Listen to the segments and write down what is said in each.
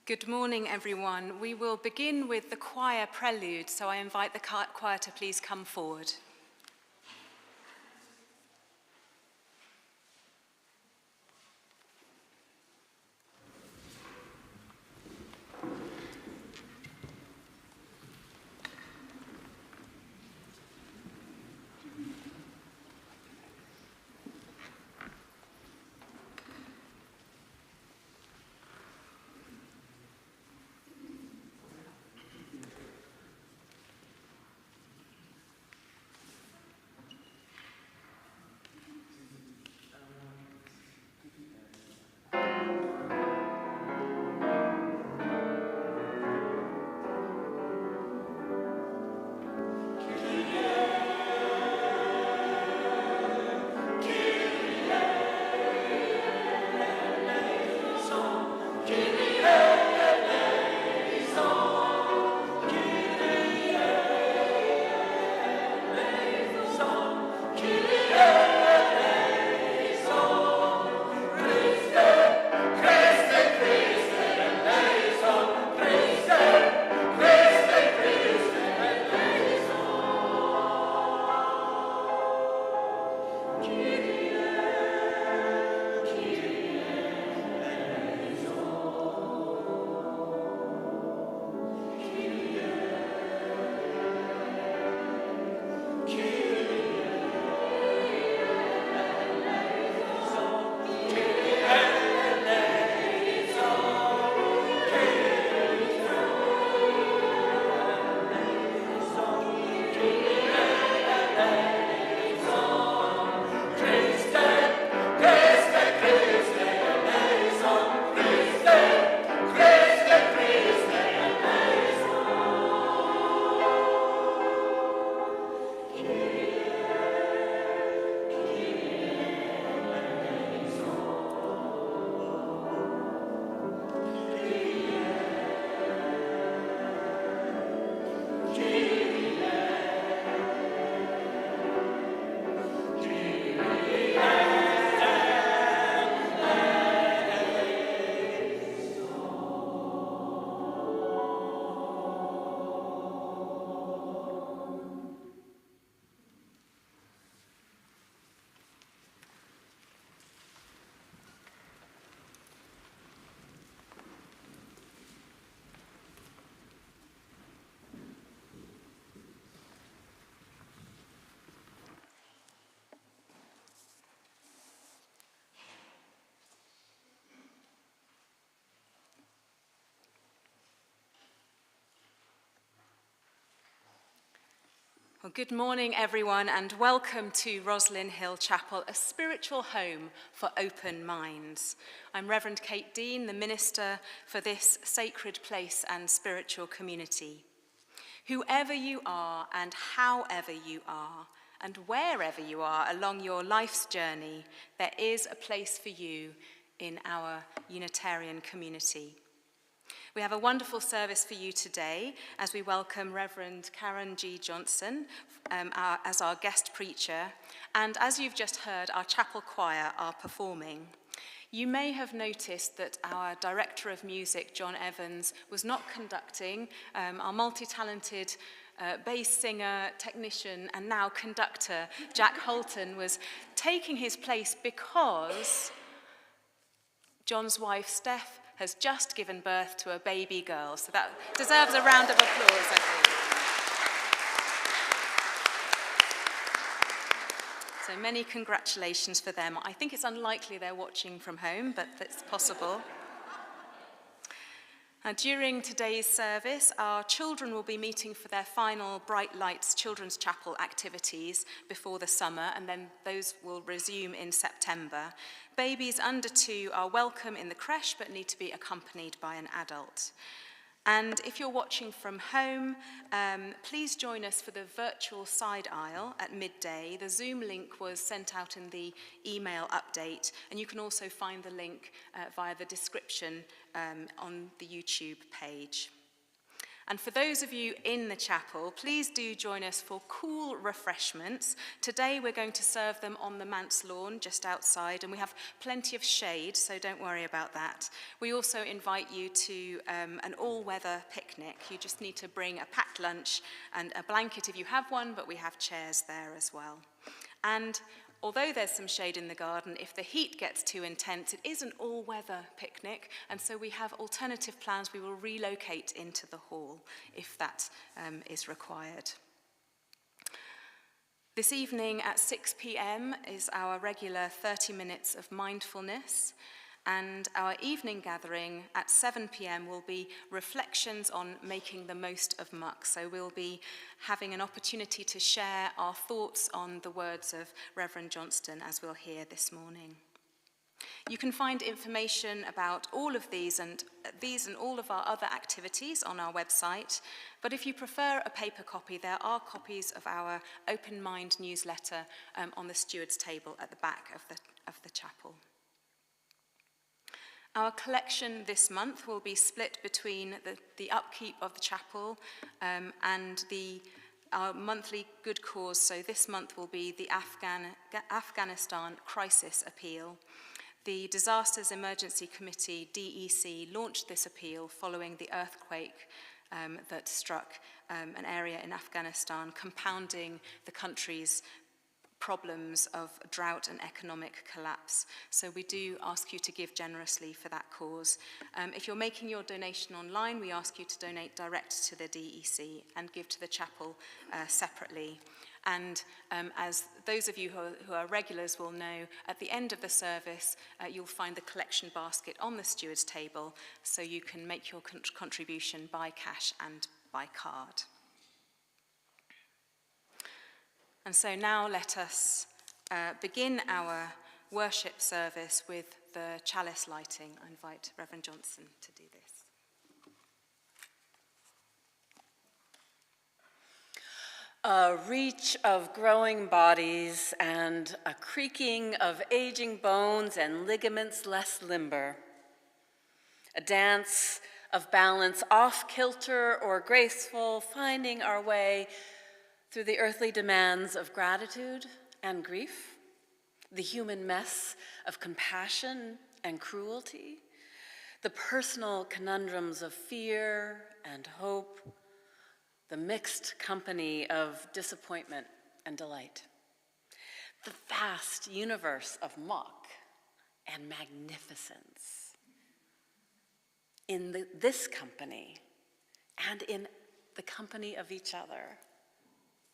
Good morning, everyone. We will begin with the choir prelude, so I invite the choir to please come forward. Well, good morning, everyone, and welcome to Roslyn Hill Chapel, a spiritual home for open minds. I'm Reverend Kate Dean, the minister for this sacred place and spiritual community. Whoever you are and however you are, and wherever you are along your life's journey, there is a place for you in our Unitarian community. We have a wonderful service for you today as we welcome Reverend Karen G. Johnston as our guest preacher. And as you've just heard, our chapel choir are performing. You may have noticed that our director of music, John Evans, was not conducting. Our multi-talented bass singer, technician, and now conductor, Jack Holton, was taking his place because John's wife, Steph, has just given birth to a baby girl, so that deserves a round of applause, I think. So many congratulations for them. I think it's unlikely they're watching from home, but it's possible. During today's service, our children will be meeting for their final Bright Lights Children's Chapel activities before the summer, and then those will resume in September. Babies under 2 are welcome in the creche, but need to be accompanied by an adult. And if you're watching from home, please join us for the virtual side aisle at midday. The Zoom link was sent out in the email update, and you can also find the link via the description on the YouTube page. And for those of you in the chapel, please do join us for cool refreshments. Today we're going to serve them on the manse lawn just outside, and we have plenty of shade, so don't worry about that. We also invite you to an all-weather picnic. You just need to bring a packed lunch and a blanket if you have one, but we have chairs there as well. And although there's some shade in the garden, if the heat gets too intense, it is an all-weather picnic, and so we have alternative plans. We will relocate into the hall if that is required. This evening at 6 p.m. is our regular 30 minutes of mindfulness, and our evening gathering at 7 p.m. will be reflections on making the most of Muck. So we'll be having an opportunity to share our thoughts on the words of Rev Johnston, as we'll hear this morning. You can find information about all of these and all of our other activities on our website, but if you prefer a paper copy, there are copies of our Open Mind newsletter on the steward's table at the back of the chapel. Our collection this month will be split between the upkeep of the chapel and our monthly good cause. So this month will be the Afghanistan Crisis Appeal. The Disasters Emergency Committee, DEC, launched this appeal following the earthquake that struck an area in Afghanistan, compounding the country's problems of drought and economic collapse. So we do ask you to give generously for that cause. If you're making your donation online, we ask you to donate direct to the DEC and give to the chapel separately. And as those of you who are regulars will know, at the end of the service, you'll find the collection basket on the steward's table, so you can make your contribution by cash and by card. And so now let us begin our worship service with the chalice lighting. I invite Rev Johnston to do this. A reach of growing bodies and a creaking of aging bones and ligaments less limber. A dance of balance off kilter or graceful, finding our way through the earthly demands of gratitude and grief, the human mess of compassion and cruelty, the personal conundrums of fear and hope, the mixed company of disappointment and delight, the vast universe of muck and magnificence. In this company and in the company of each other,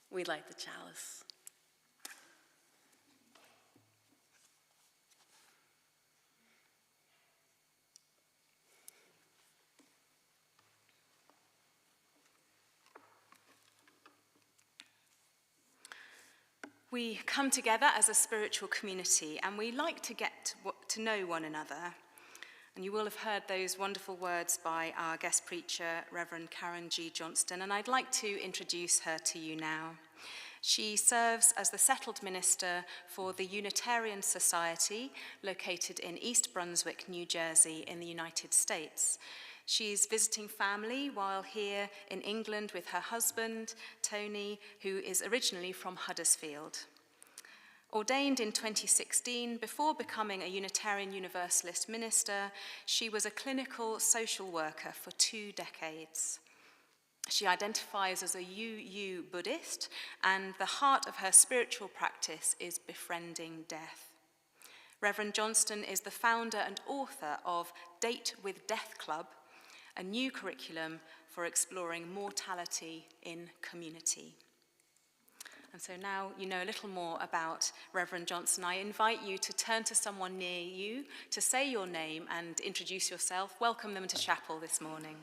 we light the chalice. We come together as a spiritual community, and we like to get to know one another. And you will have heard those wonderful words by our guest preacher, Reverend Karen G. Johnston, and I'd like to introduce her to you now. She serves as the settled minister for the Unitarian Society, located in East Brunswick, New Jersey, in the United States. She's visiting family while here in England with her husband, Tony, who is originally from Huddersfield. Ordained in 2016, before becoming a Unitarian Universalist minister, she was a clinical social worker for 2 decades. She identifies as a UU Buddhist, and the heart of her spiritual practice is befriending death. Reverend Johnston is the founder and author of Date with Death Club, a new curriculum for exploring mortality in community. And so now you know a little more about Reverend Johnston. I invite you to turn to someone near you, to say your name and introduce yourself. Welcome them to chapel this morning.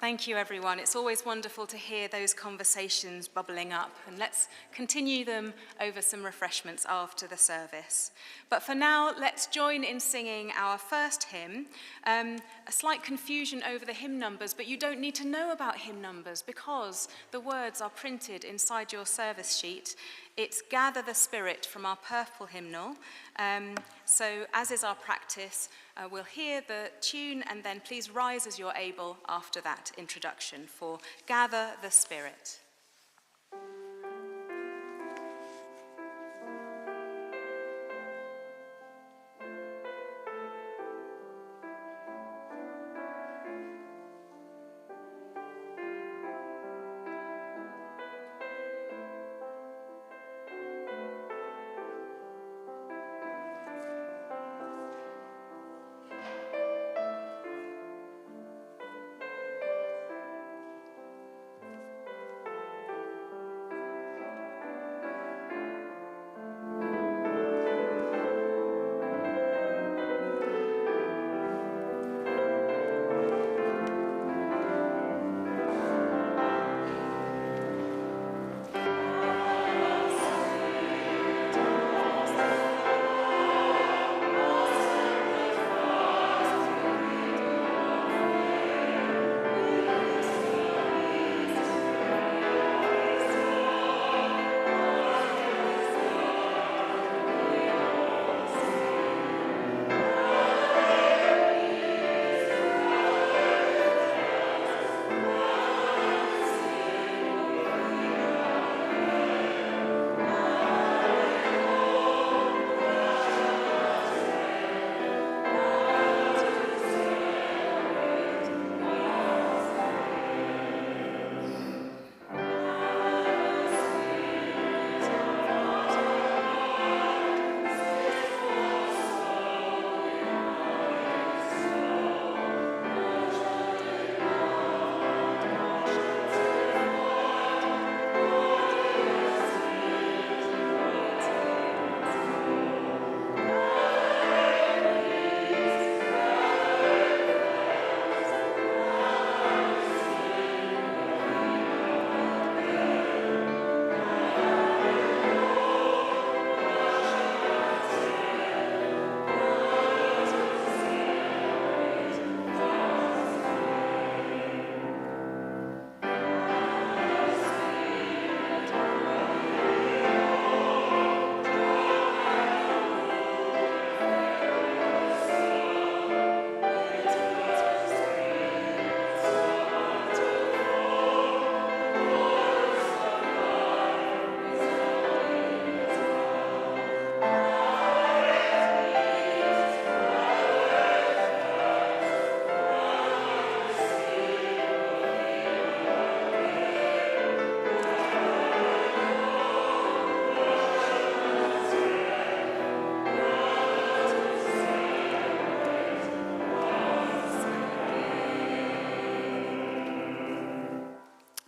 Thank you, everyone. It's always wonderful to hear those conversations bubbling up, and let's continue them over some refreshments after the service. But for now, let's join in singing our first hymn. A slight confusion over the hymn numbers, but you don't need to know about hymn numbers because the words are printed inside your service sheet. It's Gather the Spirit from our purple hymnal. So as is our practice, we'll hear the tune and then please rise as you're able after that introduction for Gather the Spirit.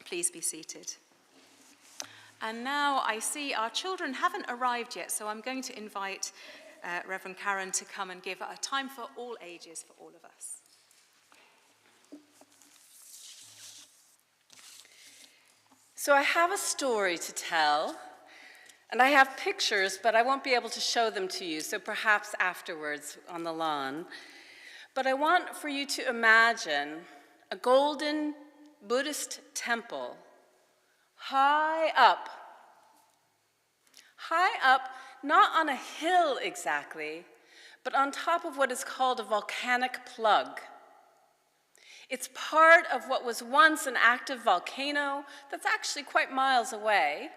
Please be seated. And now I see our children haven't arrived yet, so I'm going to invite Reverend Karen to come and give a time for all ages for all of us. So I have a story to tell, and I have pictures, but I won't be able to show them to you, so perhaps afterwards on the lawn. But I want for you to imagine a golden Buddhist temple high up, not on a hill exactly, but on top of what is called a volcanic plug. It's part of what was once an active volcano that's actually quite miles away.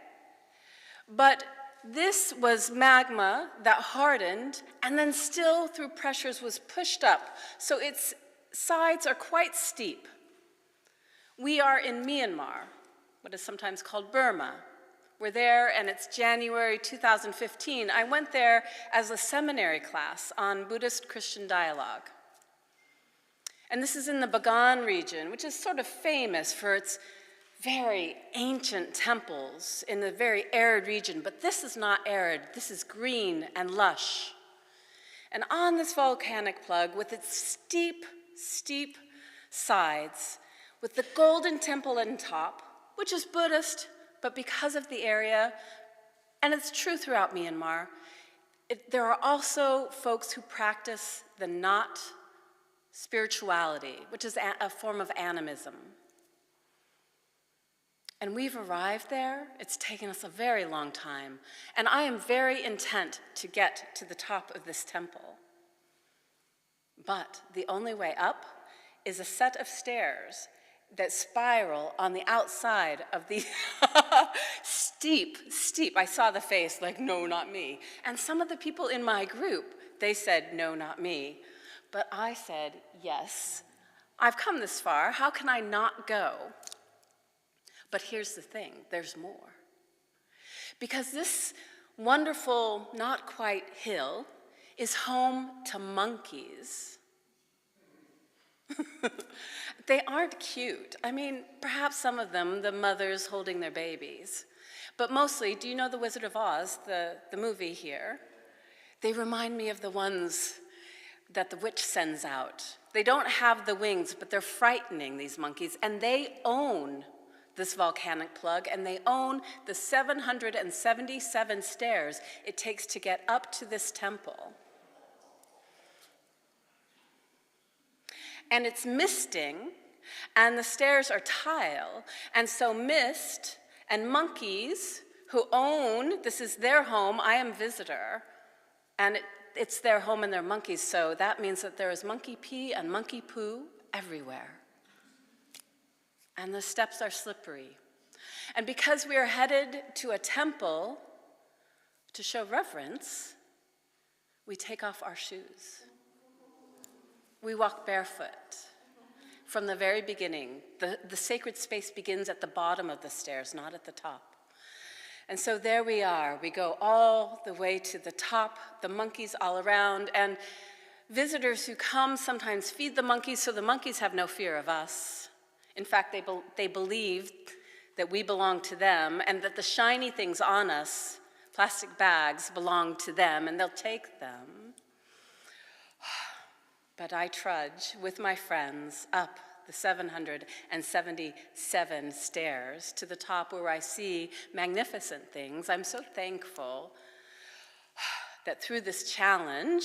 But this was magma that hardened and then still through pressures was pushed up. So its sides are quite steep. We are in Myanmar, what is sometimes called Burma. We're there and it's January 2015. I went there as a seminary class on Buddhist Christian dialogue. And this is in the Bagan region, which is sort of famous for its very ancient temples in the very arid region. But this is not arid, this is green and lush. And on this volcanic plug, with its steep, steep sides, with the golden temple on top, which is Buddhist, but because of the area, and it's true throughout Myanmar, there are also folks who practice the not spirituality, which is a form of animism. And we've arrived there. It's taken us a very long time. And I am very intent to get to the top of this temple. But the only way up is a set of stairs that spiral on the outside of the steep. I saw the face like, no, not me. And some of the people in my group, they said, no, not me. But I said, yes, I've come this far. How can I not go? But here's the thing, there's more. Because this wonderful, not quite hill is home to monkeys. They aren't cute. I mean, perhaps some of them, the mothers holding their babies. But mostly, do you know The Wizard of Oz, the movie here? They remind me of the ones that the witch sends out. They don't have the wings, but they're frightening, these monkeys, and they own this volcanic plug, and they own the 777 stairs it takes to get up to this temple. And it's misting, and the stairs are tile, and so mist and monkeys who own, this is their home, I am visitor, and it's their home and their monkeys, so that means that there is monkey pee and monkey poo everywhere. And the steps are slippery. And because we are headed to a temple to show reverence, we take off our shoes. We walk barefoot. From the very beginning, the sacred space begins at the bottom of the stairs, not at the top. And so there we are. We go all the way to the top, the monkeys all around, and visitors who come sometimes feed the monkeys, so the monkeys have no fear of us. In fact, they believe that we belong to them and that the shiny things on us, plastic bags, belong to them and they'll take them. But I trudge with my friends up the 777 stairs to the top where I see magnificent things. I'm so thankful that through this challenge,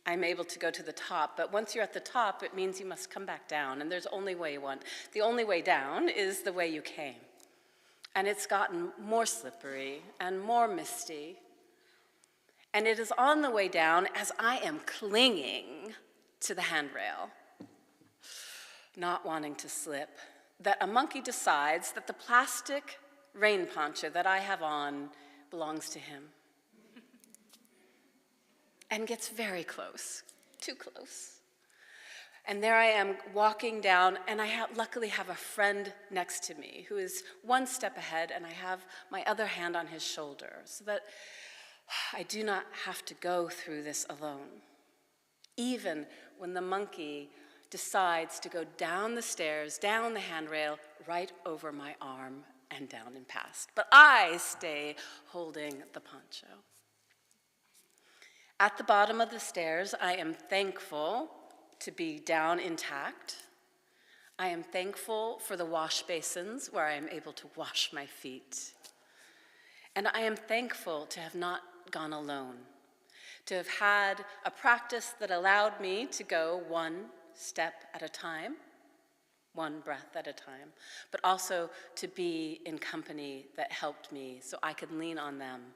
I'm able to go to the top, but once you're at the top, it means you must come back down, and there's only way one. The only way down is the way you came. And it's gotten more slippery and more misty. And it is on the way down as I am clinging to the handrail, not wanting to slip, that a monkey decides that the plastic rain poncho that I have on belongs to him. And gets very close, too close. And there I am walking down, and I luckily have a friend next to me who is one step ahead, and I have my other hand on his shoulder so that I do not have to go through this alone. Even when the monkey decides to go down the stairs, down the handrail, right over my arm and down and past. But I stay holding the poncho. At the bottom of the stairs, I am thankful to be down intact. I am thankful for the wash basins where I am able to wash my feet. And I am thankful to have not gone alone, to have had a practice that allowed me to go one step at a time, one breath at a time, but also to be in company that helped me so I could lean on them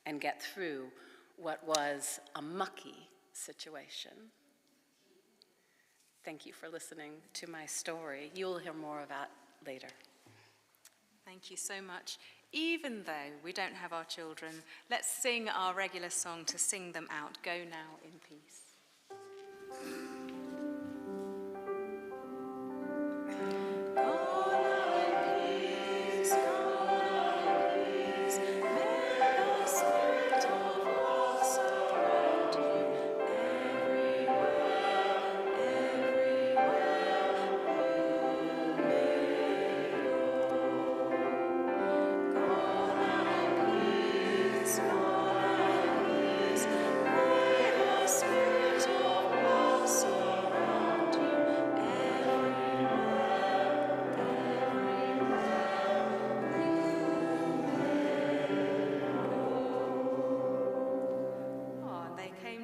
and get through what was a mucky situation. Thank you for listening to my story. You'll hear more of that later. Thank you so much. Even though we don't have our children, let's sing our regular song to sing them out. Go now in peace. May us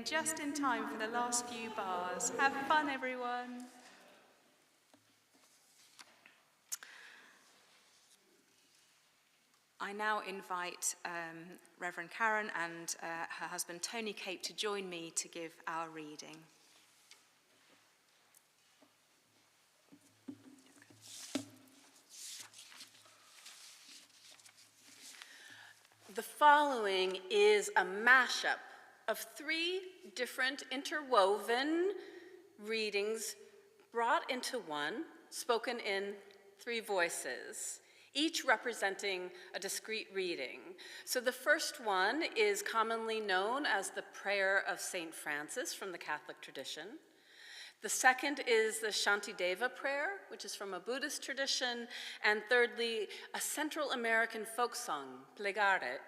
just in time for the last few bars. Have fun, everyone. I now invite Reverend Karen and her husband Tony Cape to join me to give our reading. The following is a mashup of 3 different interwoven readings brought into one, spoken in 3 voices, each representing a discrete reading. So the first one is commonly known as the Prayer of St. Francis from the Catholic tradition. The second is the Shantideva prayer, which is from a Buddhist tradition. And thirdly, a Central American folk song, Plegarias,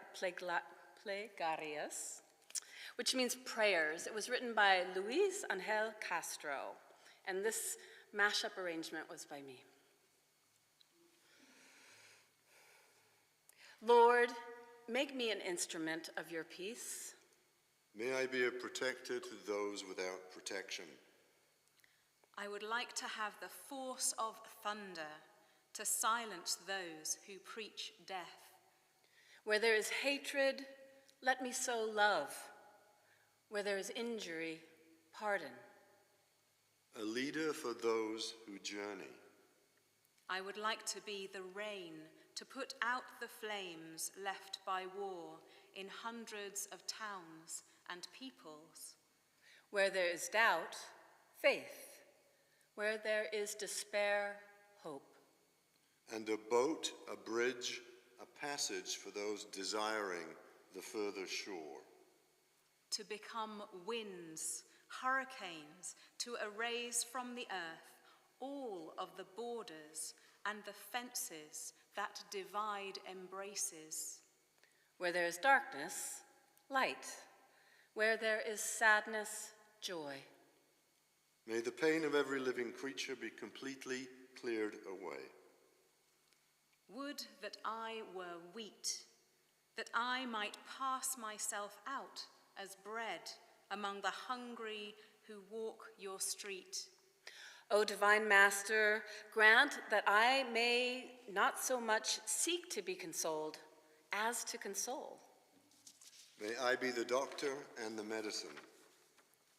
which means prayers. It was written by Luis Angel Castro, and this mashup arrangement was by me. Lord, make me an instrument of your peace. May I be a protector to those without protection. I would like to have the force of thunder to silence those who preach death. Where there is hatred, let me sow love. Where there is injury, pardon. A leader for those who journey. I would like to be the rain to put out the flames left by war in hundreds of towns and peoples. Where there is doubt, faith. Where there is despair, hope. And a boat, a bridge, a passage for those desiring the further shore. To become winds, hurricanes, to erase from the earth all of the borders and the fences that divide embraces. Where there is darkness, light. Where there is sadness, joy. May the pain of every living creature be completely cleared away. Would that I were wheat, that I might pass myself out as bread among the hungry who walk your street. O divine Master, grant that I may not so much seek to be consoled as to console. May I be the doctor and the medicine.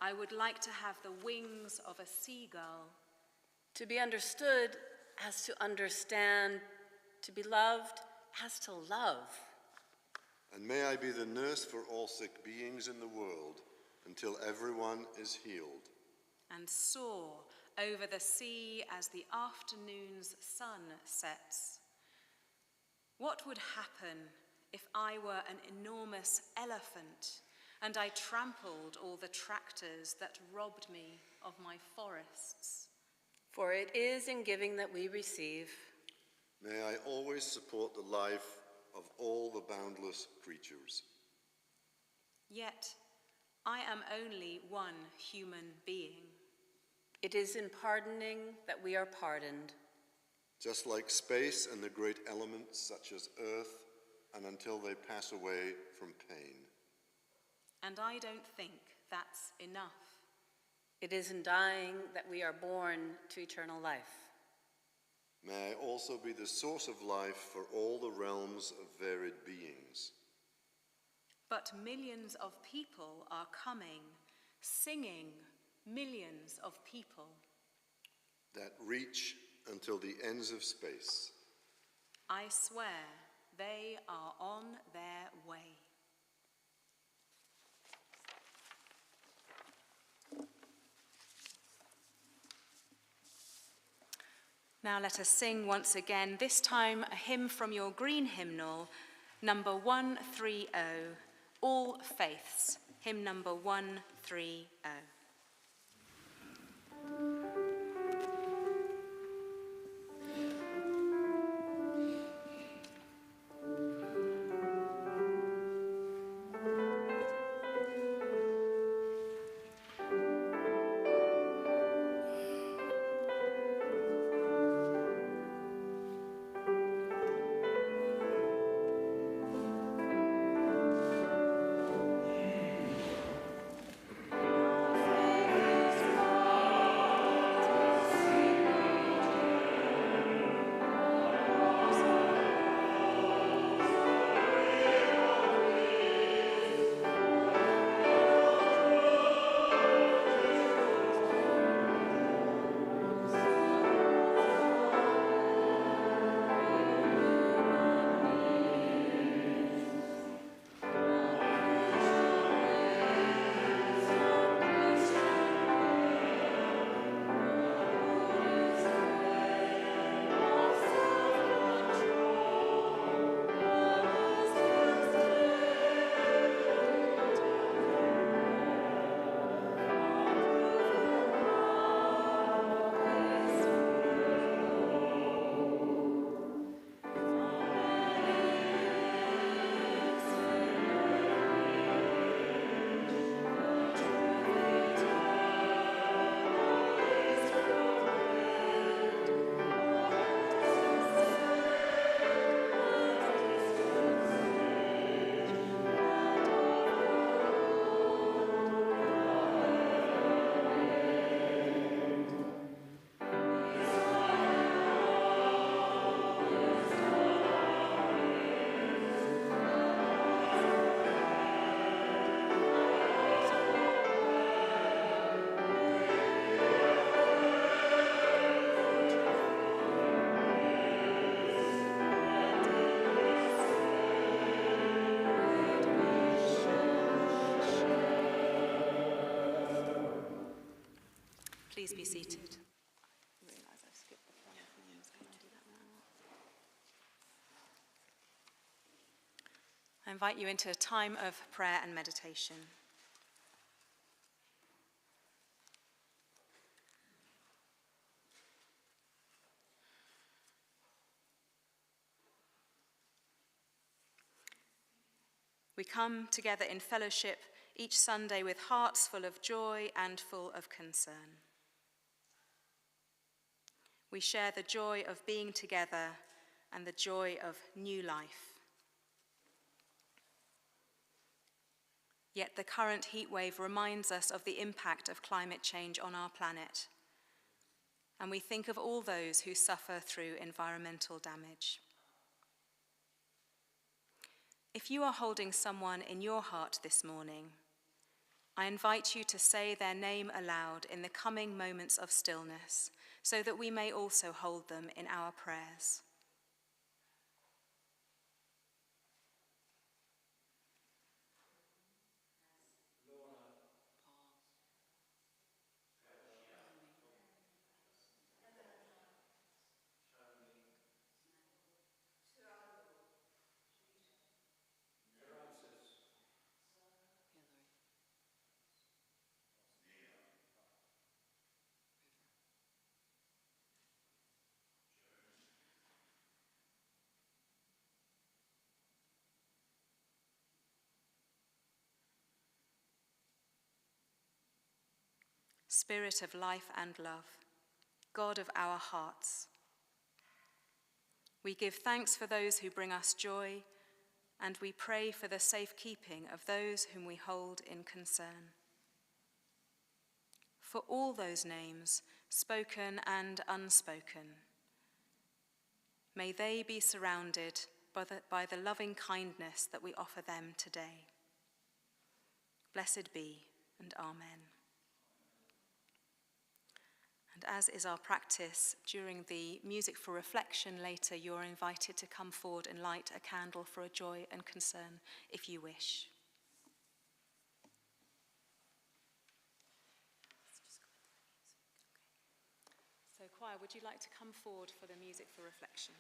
I would like to have the wings of a seagull. To be understood as to understand, to be loved as to love. And may I be the nurse for all sick beings in the world until everyone is healed. And soar over the sea as the afternoon's sun sets. What would happen if I were an enormous elephant and I trampled all the tractors that robbed me of my forests? For it is in giving that we receive. May I always support the life of all the boundless creatures. Yet I am only one human being. It is in pardoning that we are pardoned. Just like space and the great elements such as earth, and until they pass away from pain. And I don't think that's enough. It is in dying that we are born to eternal life. May I also be the source of life for all the realms of varied beings. But millions of people are coming, singing, millions of people. That reach until the ends of space. I swear they are on their way. Now let us sing once again, this time a hymn from your green hymnal, number 130, All Faiths, hymn number 130. I invite you into a time of prayer and meditation. We come together in fellowship each Sunday with hearts full of joy and full of concern. We share the joy of being together and the joy of new life. Yet the current heat wave reminds us of the impact of climate change on our planet, and we think of all those who suffer through environmental damage. If you are holding someone in your heart this morning, I invite you to say their name aloud in the coming moments of stillness, so that we may also hold them in our prayers. Spirit of life and love, God of our hearts, we give thanks for those who bring us joy, and we pray for the safekeeping of those whom we hold in concern. For all those names, spoken and unspoken, may they be surrounded by the loving kindness that we offer them today. Blessed be, and amen. And as is our practice, during the music for reflection later, you're invited to come forward and light a candle for a joy and concern if you wish. So choir, would you like to come forward for the music for reflection?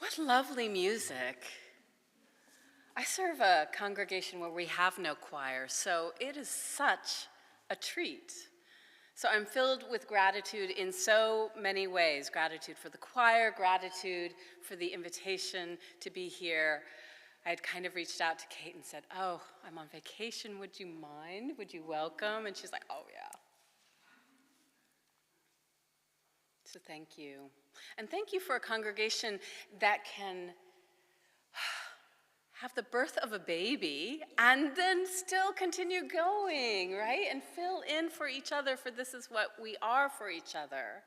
What lovely music. I serve a congregation where we have no choir, so it is such a treat. So I'm filled with gratitude in so many ways. Gratitude for the choir, gratitude for the invitation to be here. I had kind of reached out to Kate and said, "Oh, I'm on vacation, would you mind? Would you welcome?" And she's like, "Oh yeah." So thank you. And thank you for a congregation that can have the birth of a baby and then still continue going, right? And fill in for each other, for this is what we are for each other.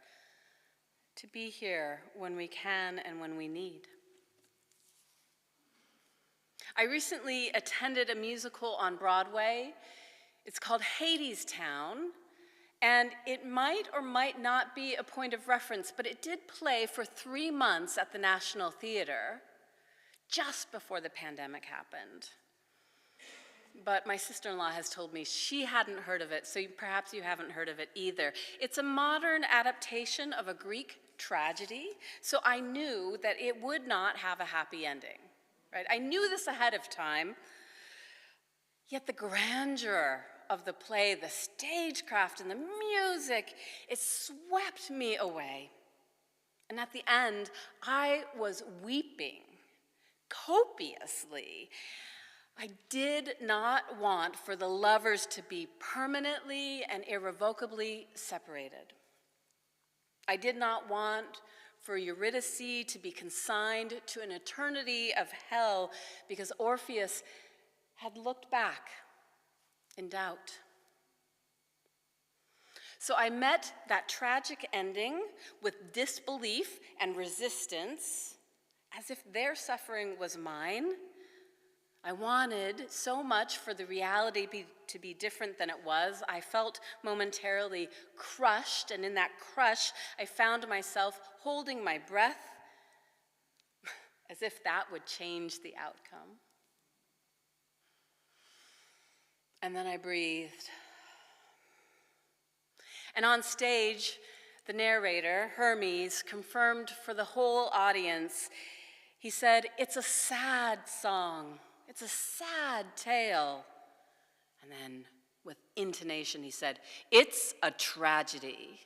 To be here when we can and when we need. I recently attended a musical on Broadway. It's called Hadestown. And it might or might not be a point of reference, but it did play for 3 months at the National Theater just before the pandemic happened. But my sister-in-law has told me she hadn't heard of it, so perhaps you haven't heard of it either. It's a modern adaptation of a Greek tragedy, so I knew that it would not have a happy ending, right? I knew this ahead of time, yet the grandeur of the play, the stagecraft and the music, it swept me away. And at the end, I was weeping copiously. I did not want for the lovers to be permanently and irrevocably separated. I did not want for Eurydice to be consigned to an eternity of hell because Orpheus had looked back in doubt. So I met that tragic ending with disbelief and resistance, as if their suffering was mine. I wanted so much for the reality to be different than it was. I felt momentarily crushed, and in that crush, I found myself holding my breath, as if that would change the outcome. And then I breathed. And on stage, the narrator, Hermes, confirmed for the whole audience. He said, "It's a sad song. It's a sad tale." And then with intonation, he said, "It's a tragedy."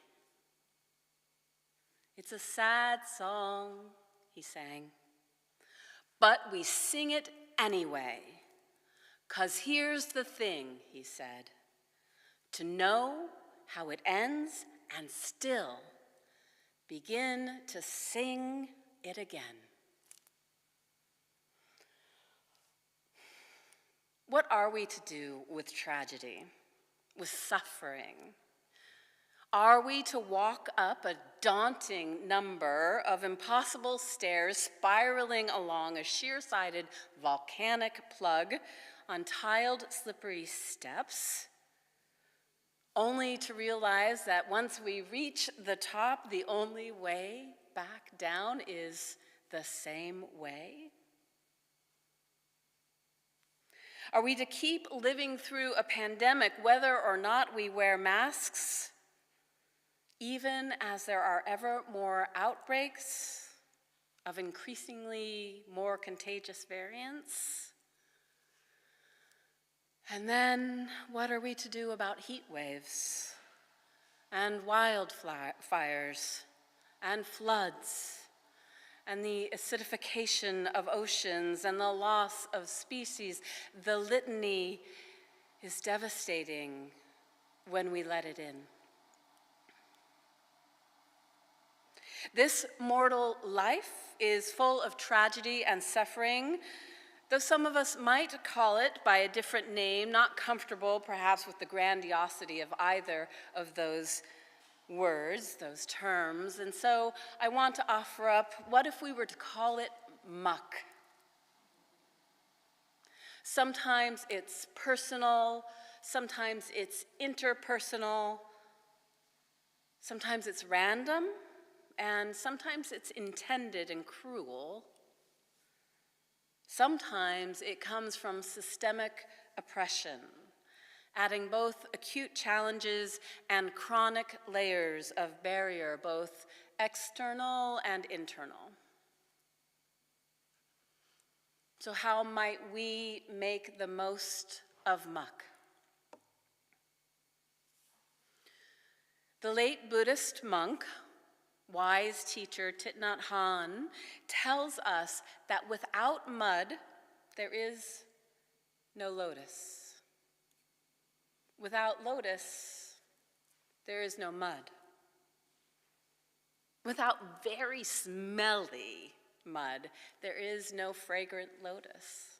"It's a sad song," he sang, "but we sing it anyway. 'Cause here's the thing," he said, "to know how it ends and still begin to sing it again." What are we to do with tragedy, with suffering? Are we to walk up a daunting number of impossible stairs spiraling along a sheer-sided volcanic plug on tiled, slippery steps, only to realize that once we reach the top, the only way back down is the same way? Are we to keep living through a pandemic whether or not we wear masks, even as there are ever more outbreaks of increasingly more contagious variants? And then what are we to do about heat waves and wildfires and floods and the acidification of oceans and the loss of species? The litany is devastating when we let it in. This mortal life is full of tragedy and suffering, though some of us might call it by a different name, not comfortable perhaps with the grandiosity of either of those words, those terms. And so I want to offer up, what if we were to call it muck? Sometimes it's personal, sometimes it's interpersonal, sometimes it's random, and sometimes it's intended and cruel. Sometimes it comes from systemic oppression, adding both acute challenges and chronic layers of barrier, both external and internal. So how might we make the most of muck? The late Buddhist monk, wise teacher Thich Nhat Hanh tells us that without mud, there is no lotus. Without lotus, there is no mud. Without very smelly mud, there is no fragrant lotus.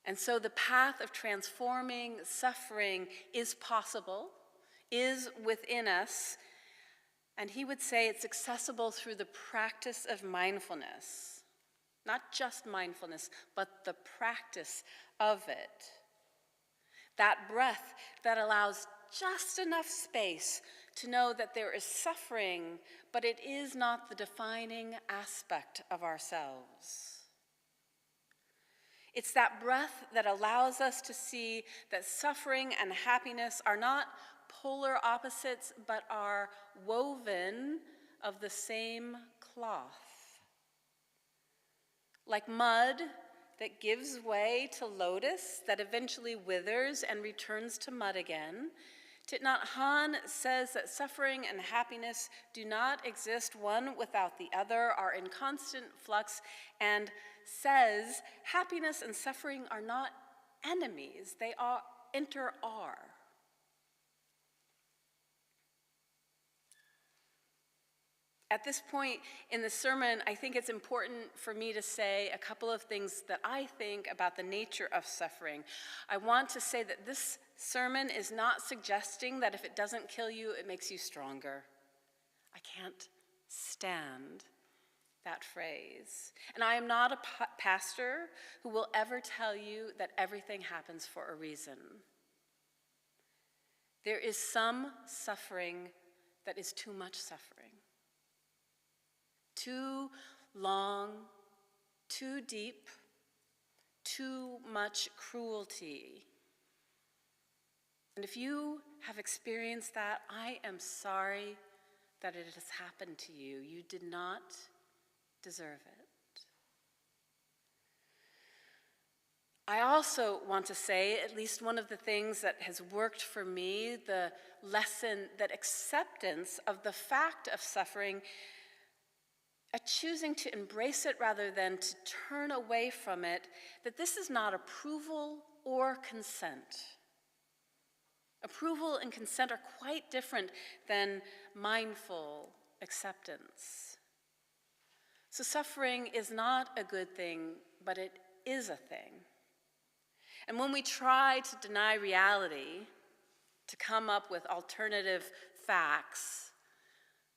And so the path of transforming suffering is possible, is within us, and he would say it's accessible through the practice of mindfulness. Not just mindfulness, but the practice of it. That breath that allows just enough space to know that there is suffering, but it is not the defining aspect of ourselves. It's that breath that allows us to see that suffering and happiness are not polar opposites, but are woven of the same cloth. Like mud that gives way to lotus that eventually withers and returns to mud again, Thich Nhat Hanh says that suffering and happiness do not exist one without the other, are in constant flux, and says happiness and suffering are not enemies, they are inter-are. At this point in the sermon, I think it's important for me to say a couple of things that I think about the nature of suffering. I want to say that this sermon is not suggesting that if it doesn't kill you, it makes you stronger. I can't stand that phrase. And I am not a pastor who will ever tell you that everything happens for a reason. There is some suffering that is too much suffering. Too long, too deep, too much cruelty. And if you have experienced that, I am sorry that it has happened to you. You did not deserve it. I also want to say, at least one of the things that has worked for me, the lesson that acceptance of the fact of suffering, a choosing to embrace it rather than to turn away from it, that this is not approval or consent. Approval and consent are quite different than mindful acceptance. So suffering is not a good thing, but it is a thing. And when we try to deny reality, to come up with alternative facts,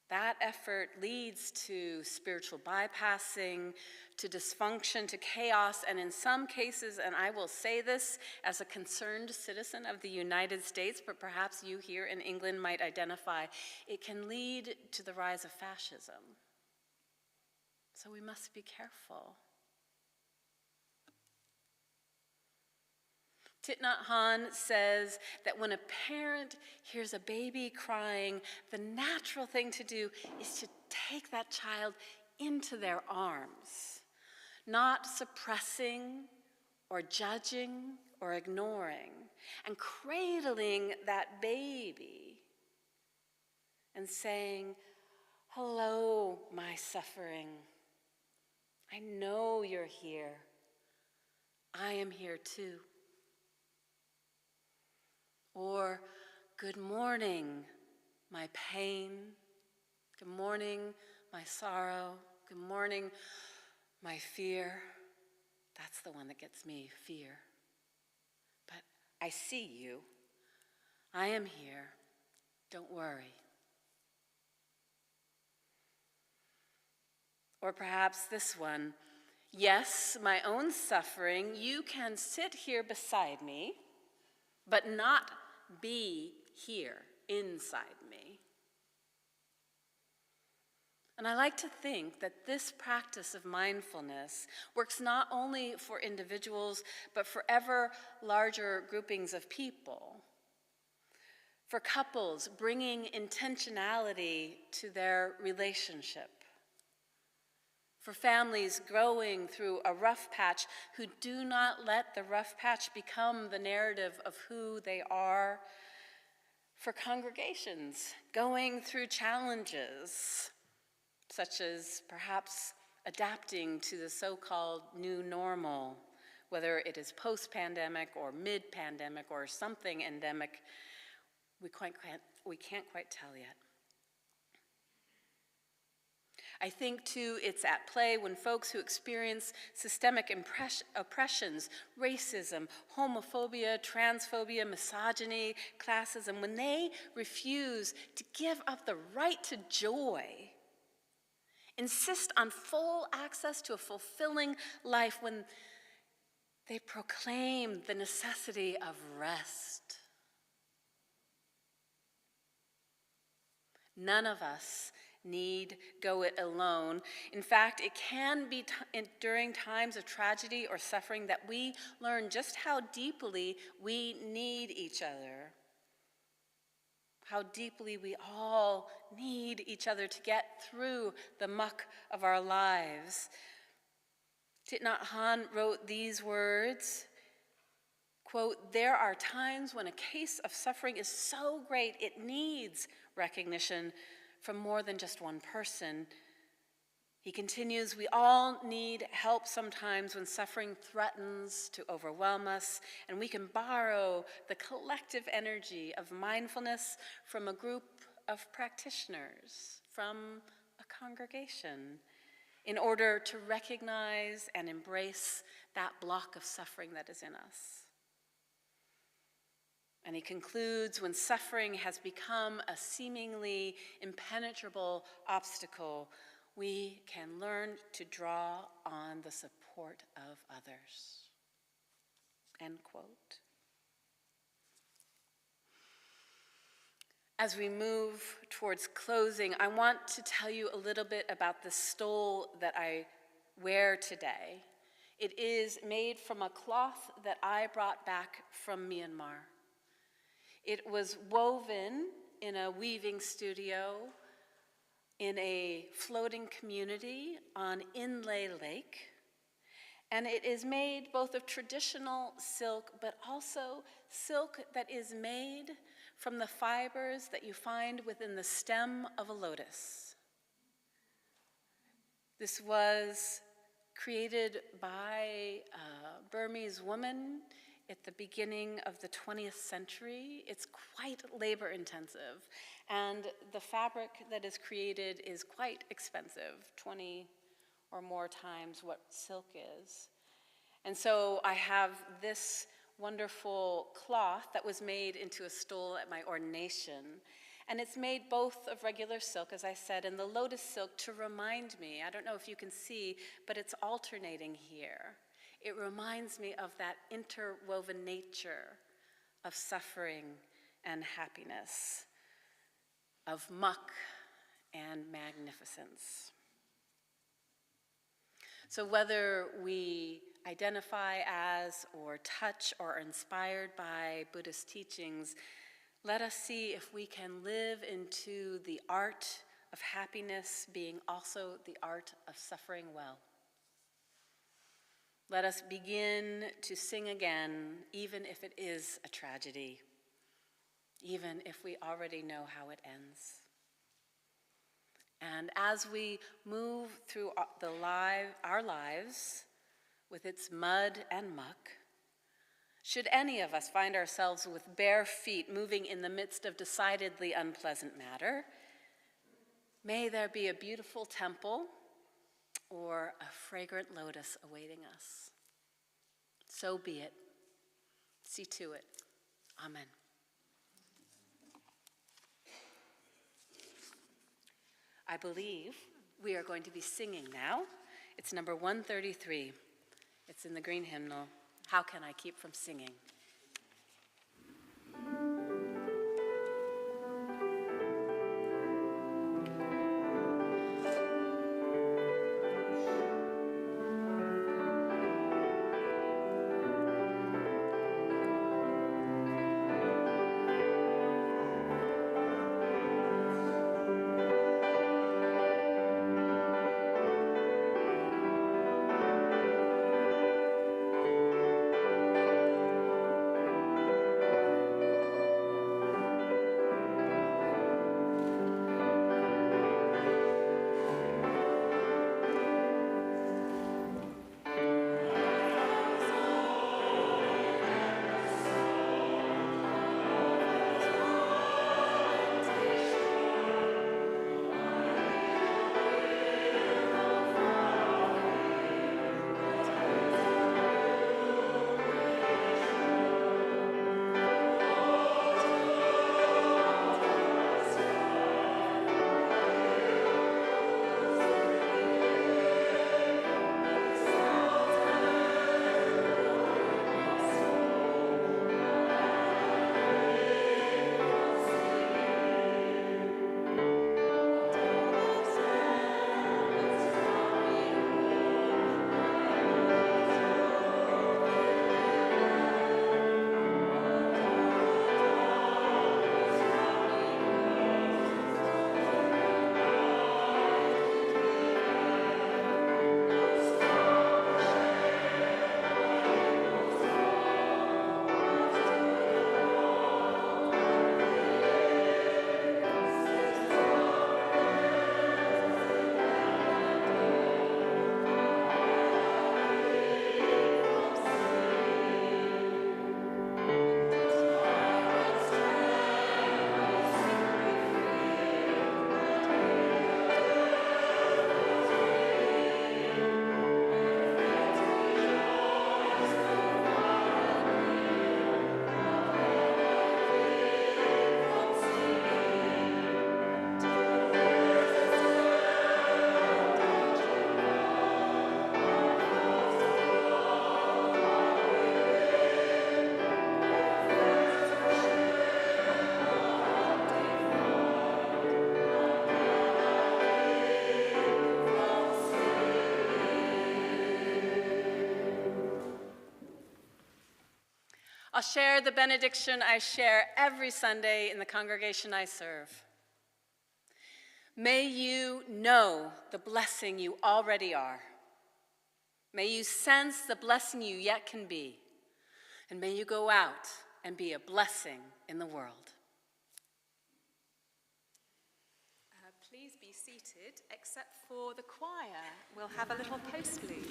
that effort leads to spiritual bypassing, to dysfunction, to chaos, and in some cases, and I will say this as a concerned citizen of the United States, but perhaps you here in England might identify, it can lead to the rise of fascism. So we must be careful. Thich Nhat Hanh says that when a parent hears a baby crying, the natural thing to do is to take that child into their arms, not suppressing or judging or ignoring, and cradling that baby and saying, "Hello, my suffering. I know you're here. I am here too." Or, "Good morning, my pain. Good morning, my sorrow. Good morning, my fear." That's the one that gets me, fear. But I see you. I am here. Don't worry. Or perhaps this one, "Yes, my own suffering, you can sit here beside me, but not be here inside me." And I like to think that this practice of mindfulness works not only for individuals, but for ever larger groupings of people. For couples, bringing intentionality to their relationship. For families growing through a rough patch who do not let the rough patch become the narrative of who they are. For congregations going through challenges, such as perhaps adapting to the so-called new normal, whether it is post-pandemic or mid-pandemic or something endemic, we can't quite tell yet. I think, too, it's at play when folks who experience systemic oppressions, racism, homophobia, transphobia, misogyny, classism, when they refuse to give up the right to joy, insist on full access to a fulfilling life, when they proclaim the necessity of rest. None of us need go it alone. In fact, it can be during times of tragedy or suffering that we learn just how deeply we need each other. How deeply we all need each other to get through the muck of our lives. Thich Nhat Hanh wrote these words, quote, "There are times when a case of suffering is so great it needs recognition from more than just one person." He continues, "We all need help sometimes when suffering threatens to overwhelm us, and we can borrow the collective energy of mindfulness from a group of practitioners, from a congregation, in order to recognize and embrace that block of suffering that is in us." And he concludes, "When suffering has become a seemingly impenetrable obstacle, we can learn to draw on the support of others." End quote. As we move towards closing, I want to tell you a little bit about the stole that I wear today. It is made from a cloth that I brought back from Myanmar. It was woven in a weaving studio in a floating community on Inlay Lake, and it is made both of traditional silk, but also silk that is made from the fibers that you find within the stem of a lotus. This was created by a Burmese woman at the beginning of the 20th century. It's quite labor intensive, and the fabric that is created is quite expensive, 20 or more times what silk is. And so I have this wonderful cloth that was made into a stole at my ordination. And it's made both of regular silk, as I said, and the lotus silk to remind me, I don't know if you can see, but it's alternating here. It reminds me of that interwoven nature of suffering and happiness, of muck and magnificence. So whether we identify as or touch or are inspired by Buddhist teachings, let us see if we can live into the art of happiness being also the art of suffering well. Let us begin to sing again, even if it is a tragedy, even if we already know how it ends. And as we move through our lives with its mud and muck, should any of us find ourselves with bare feet moving in the midst of decidedly unpleasant matter, may there be a beautiful temple or a fragrant lotus awaiting us. So be it. See to it. Amen. I believe we are going to be singing now. It's number 133. It's in the green hymnal, How Can I Keep From Singing? I'll share the benediction I share every Sunday in the congregation I serve. May you know the blessing you already are. May you sense the blessing you yet can be. And may you go out and be a blessing in the world. Please be seated, except for the choir. We'll have a little postlude.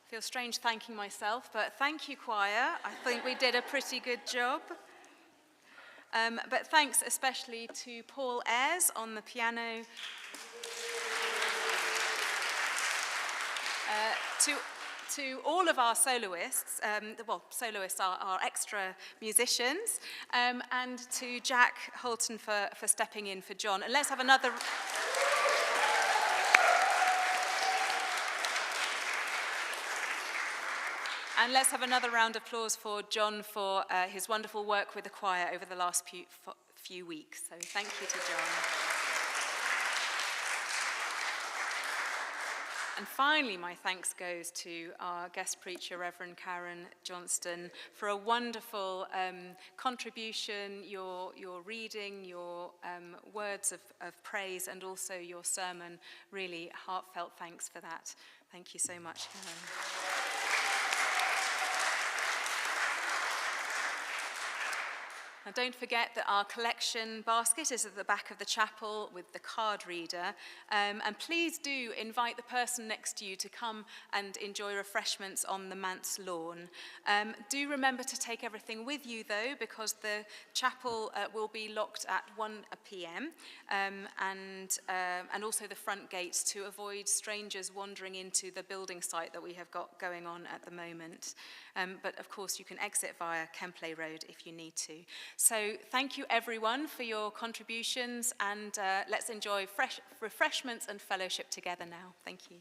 Feels strange thanking myself, but thank you, choir. I think we did a pretty good job. But thanks especially to Paul Ayres on the piano, to all of our soloists, soloists are extra musicians, and to Jack Holton for stepping in for John. And let's have another... And let's have another round of applause for John for his wonderful work with the choir over the last few weeks. So thank you to John. And finally, my thanks goes to our guest preacher, Reverend Karen Johnston, for a wonderful contribution, your reading, your words of praise, and also your sermon. Really heartfelt thanks for that. Thank you so much, Karen. And don't forget that our collection basket is at the back of the chapel with the card reader. And please do invite the person next to you to come and enjoy refreshments on the manse lawn. Do remember to take everything with you, though, because the chapel will be locked at 1 p.m. And also the front gates to avoid strangers wandering into the building site that we have got going on at the moment. But of course, you can exit via Kempley Road if you need to. So thank you everyone for your contributions, and let's enjoy fresh refreshments and fellowship together now. Thank you.